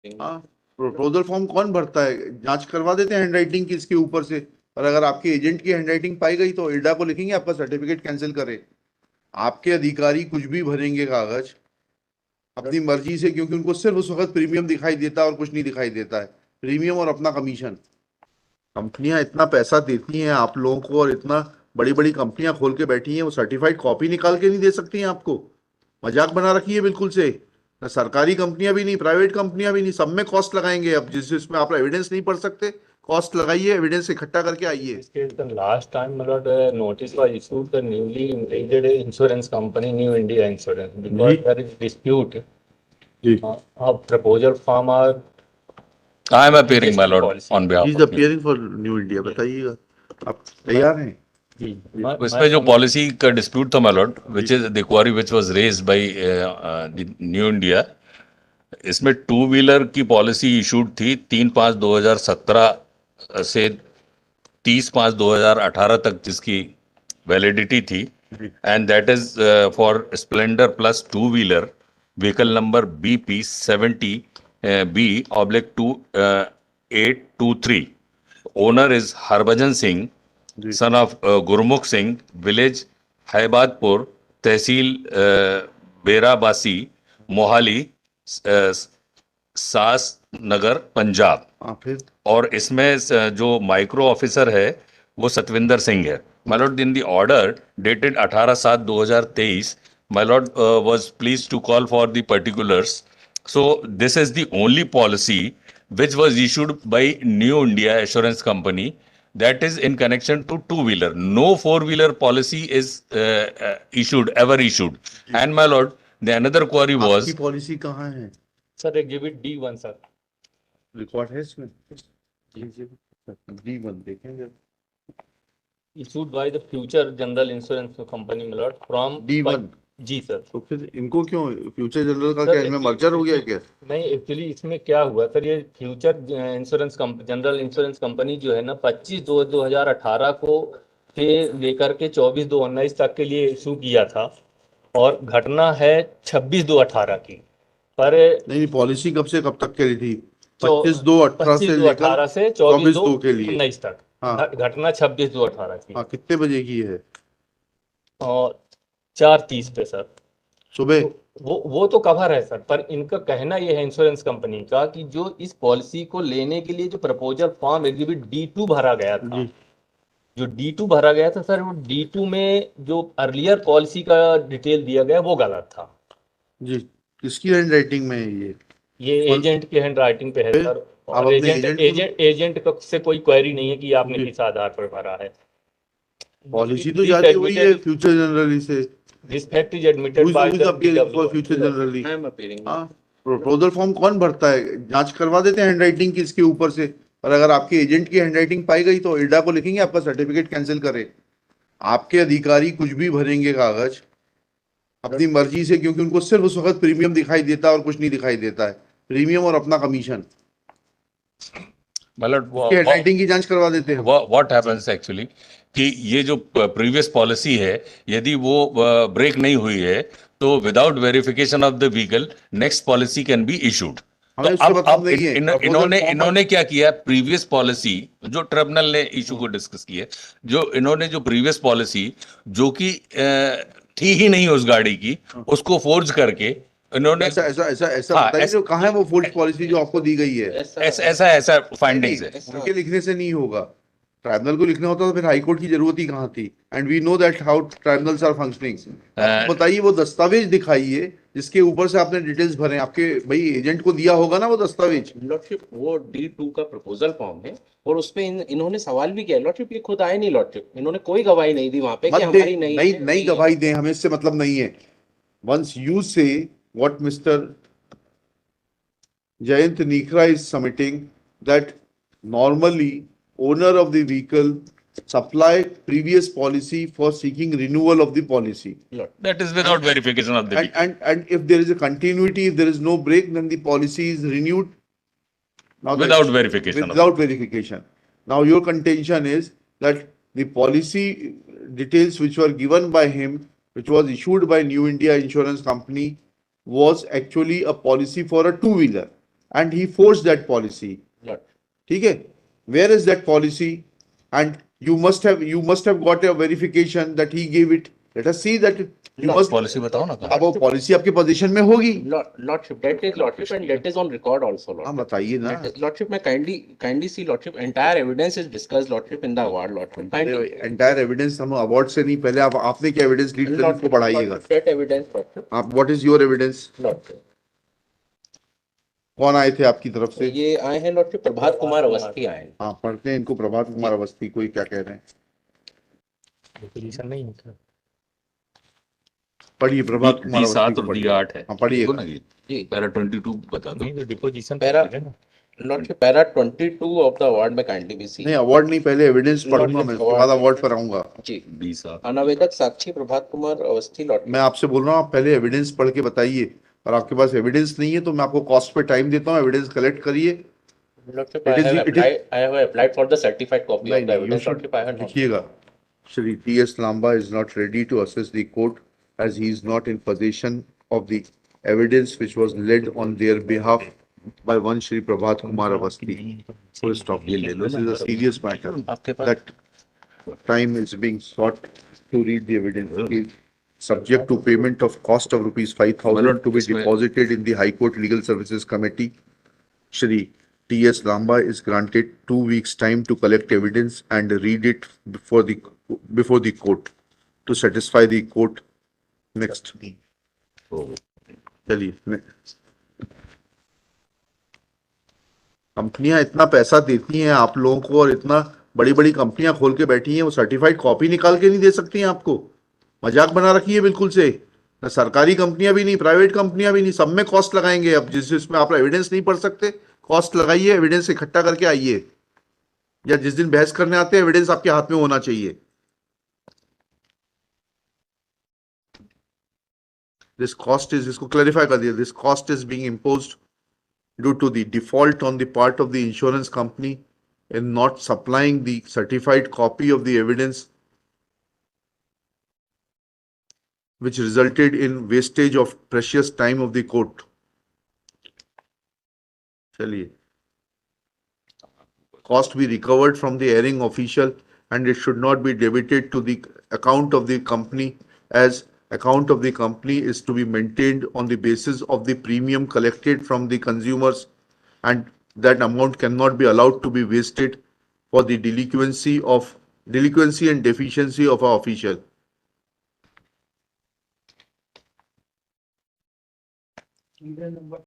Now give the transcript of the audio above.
हाँ, proposal form कौन भरता है? जांच करवा देते हैं हैंडराइटिंग की इसके ऊपर से। और अगर आपके एजेंट की हैंडराइटिंग पाई गई तो इल्डा को लिखेंगे आपका सर्टिफिकेट कैंसिल करे। आपके अधिकारी कुछ भी भरेंगे कागज अपनी मर्जी से, क्योंकि उनको सिर्फ उस वक्त प्रीमियम दिखाई देता है और कुछ नहीं दिखाई देता है। प्रीमियम और अपना कमीशन। कंपनियां इतना पैसा देती हैं आप लोगों को, और इतना बड़ी बड़ी कंपनियां खोल के बैठी हैं, वो सर्टिफाइड कॉपी निकाल के नहीं दे सकती हैं आपको। मजाक बना रखी है बिल्कुल से। ना सरकारी कंपनियां भी नहीं, प्राइवेट कंपनियां भी नहीं, सब में कॉस्ट लगाएंगे। अब जिसमें आप एविडेंस नहीं पढ़ सकते, कॉस्ट लगाइए, एविडेंस इकट्ठा करके आइए। This case, the last time Malad, notice was issued the newly created insurance company, New India Insurance, because जी there is dispute जी। of proposal firm or I am appearing, my lord, policy. on behalf he is of New. Appearing for new India. बताइएगा, आप तैयार हैं? जी उसमें जो policy का dispute था, my lord, which is the query which was raised by new India, इसमें two wheeler की पॉलिसी इशूड थी 3/5/2017 से 30/5/2018 तक, जिसकी वैलिडिटी थी, and that is for Splendor plus two wheeler vehicle number BP70B/2823. Owner is Harbhajan Singh, son of Gurmukh Singh, village Habadpur, तहसील बेराबासी, मोहाली, सास नगर, पंजाब। हाँ, फिर और इसमें जो माइक्रो ऑफिसर है वो सतविंदर सिंह है। My lord, in the order dated 18/7/2023, my lord was please to call for the particulars. So this is the only policy which was issued by New India Assurance Company, that is in connection to two wheeler. No four wheeler policy is ever issued. And my lord, the another query was, आपकी policy कहाँ है? Sir, exhibit D1, sir. Record है इसमें? D1 देखेंगे। Issued by the Future General Insurance Company, my lord, from D1। जी sir. तो फिर इनको क्यों? फ्यूचर जनरल का सर, क्या इसमें मर्जर हो गया क्या? नहीं, एक्चुअली इसमें क्या हुआ सर, ये future insurance general insurance company जो है ना, 25/2/2018 को से लेकर के 24/2/19 तक के लिए इशू किया था, और घटना है 26/2/18 की। पर नहीं, पॉलिसी कब से कब तक के लिए थी? 25/2/18 से लेकर 24/2 के लिए 24/2/19 तक। हाँ। घटना 26/2/18 की। हाँ, कितने बजे की है? और 4:30 पे सर। सुबह? तो वो तो कवर है सर, पर इनका कहना यह है इंश्योरेंस कंपनी का कि जो इस पॉलिसी को लेने के लिए जो प्रपोजल फॉर्म एग्जिबिट D2 भरा गया था, जो D2 भरा गया था सर, वो D2 में जो अर्लियर पॉलिसी का डिटेल दिया गया वो गलत था जी। किसकी हैंड राइटिंग में है ये एजेंट के हैंड राइटिंग पे है सर। और एजेंट से कोई क्वेरी नहीं है कि आपने किस आधार पर भरा है। पॉलिसी तो जारी हुई है फ्यूचर जनरली से। This fact is admitted by the for future generally. हाँ, प्रपोजल फॉर्म कौन भरता है? जांच करवा देते हैं हैंडराइटिंग की इसके ऊपर से। और अगर आपके एजेंट की हैंडराइटिंग पाई गई तो इल्डा को लिखेंगे आपका सर्टिफिकेट कैंसिल करे। आपके अधिकारी कुछ भी भरेंगे कागज अपनी मर्जी से, क्योंकि उनको सिर्फ उस वक्त प्रीमियम दिखाई देता है और कुछ नहीं दिखाई देता है। प्रीमियम और अपना कमीशन। हैंडराइटिंग की जांच करवा देते हैं। व्हाट हैपेंस एक्चुअली कि ये जो प्रीवियस पॉलिसी है, यदि वो ब्रेक नहीं हुई है, तो without verification of the vehicle next policy can be issued. तो अब इन्होंने क्या किया, प्रीवियस पॉलिसी जो ट्रिब्यूनल ने इशू को डिस्कस की है, जो इन्होंने जो प्रीवियस पॉलिसी जो कि थी ही नहीं उस गाड़ी की, उसको फोर्ज करके इन्होंने बताइए कहाँ है वो फोर्ज पॉलिसी जो आपको दी गई है? ऐसा फाइंडिंग्स है। उनके लिखने से नहीं होगा। ट्राइब्यूनल को लिखना होता तो फिर हाई कोर्ट की जरूरत ही कहाँ थी? And we know that how tribunals are functioning. बताइए वो दस्तावेज दिखाइए जिसके ऊपर से आपने डिटेल्स भरे। आपके भाई एजेंट को दिया होगा ना वो दस्तावेज। लॉर्डशिप, वो D2 का प्रपोजल फॉर्म है, और उसपे इन्होंने सवाल भी किया लॉर्डशिप, ये खुद आए नहीं लॉर्डशिप, इन्होंने कोई गवाही नहीं दी वहां पे कि हमारी नहीं गवाही दें, हमें इससे मतलब नहीं है। वंस यू से what mister Jayant Nikra is submitting, that normally owner of the vehicle supply previous policy for seeking renewal of the policy. That is without verification of the vehicle. And if there is a continuity, if there is no break, then the policy is renewed. Now without verification. Without verification. Now your contention is that the policy details which were given by him, which was issued by New India Insurance Company, was actually a policy for a two-wheeler. and he forced that policy. Lord, ठीक है? Where is that policy? And you must have got a verification that he gave it. Let us see that you Lord, must. Policy बताओ ना अब वो policy आपके position में होगी. Lordship, that is Lordship, and that is on record also, हाँ Lordship. बताइए ना. Lordship, may kindly see, Lordship, entire evidence is discussed, Lordship, in the award, Lordship. Kindly, entire evidence हम अवार्ड से नहीं, पहले आपने क्या एविडेंस लीड कर उसको बढ़ाइएगा. Lordship, that evidence, Lordship. आप what is your evidence? Lordship. कौन आए थे आपकी तरफ से? ये आए हैं Lordship, प्रभात कुमार अवस्थी आए हैं. हाँ पढ़ते हैं इनको. प्रभात कुमार अवस्थी कोई क्या कह रहे हैं? पोजीशन नहीं है सर। पढ़िए प्रभात कुमार अवस्थी 7 को और पढ़िए. D8 है. हाँ पढ़िए. देखो ना ये जी. पैरा 22 बता दो. नहीं तो डिपोजिशन पैरा- है ना। Lordship, para 22 of the award में kindly be seen. नहीं अवार्ड नहीं, पहले एविडेंस पढ़ूंगा मैं, उसके बाद award. अवार्ड पर आऊंगा. जी. 20 अनावेदक साक्षी प्रभात कुमार अवस्थी, Lordship. मैं आपसे बोल रहा हूँ आप पहले एविडेंस पढ़ के बताइए. और आपके पास एविडेंस नहीं है तो मैं आपको कॉस्ट पे टाइम देता हूँ. एविडेंस कलेक्ट करिए. Lordship, It is I have applied for the certified copy of the you evidence, should Lordship. I have not. लिखिएगा. Shri T.S. Lamba is not ready to assess the court as he is not in possession of the evidence which was led on their behalf by one Shri Prabhat Kumar Avasti. Full stop. ये ले लो This is a serious matter. आपके पास That time is being sought to read the evidence. Is subject to payment of cost of rupees 5,000 to be इसमें- deposited in the High Court Legal Services Committee. Shri T.S. Lamba is granted 2 weeks time to collect evidence and read it before the court to satisfy the court. Next. चलिए next. कंपनियां इतना पैसा देती हैं आप लोगों को और इतना बड़ी बड़ी कंपनियां खोल के बैठी हैं, वो सर्टिफाइड कॉपी निकाल के नहीं दे सकती हैं आपको. मजाक बना रखी है बिल्कुल से. ना सरकारी कंपनियां भी नहीं, प्राइवेट कंपनियां भी नहीं, सब में कॉस्ट लगाएंगे. अब जिसमें आप एविडेंस नहीं पढ़ सकते, कॉस्ट लगाइए, एविडेंस इकट्ठा करके आइए. या जिस दिन बहस करने आते हैं एविडेंस आपके हाथ में होना चाहिए. This cost is, इसको क्लैरिफाई कर दिया. This cost is being imposed due to the default on the part of the insurance company in not supplying the certified copy of the evidence, which resulted in wastage of precious time of the court. चलिए. Cost be recovered from the erring official and it should not be debited to the account of the company, as account of the company is to be maintained on the basis of the premium collected from the consumers, and that amount cannot be allowed to be wasted for the delinquency and deficiency of our official.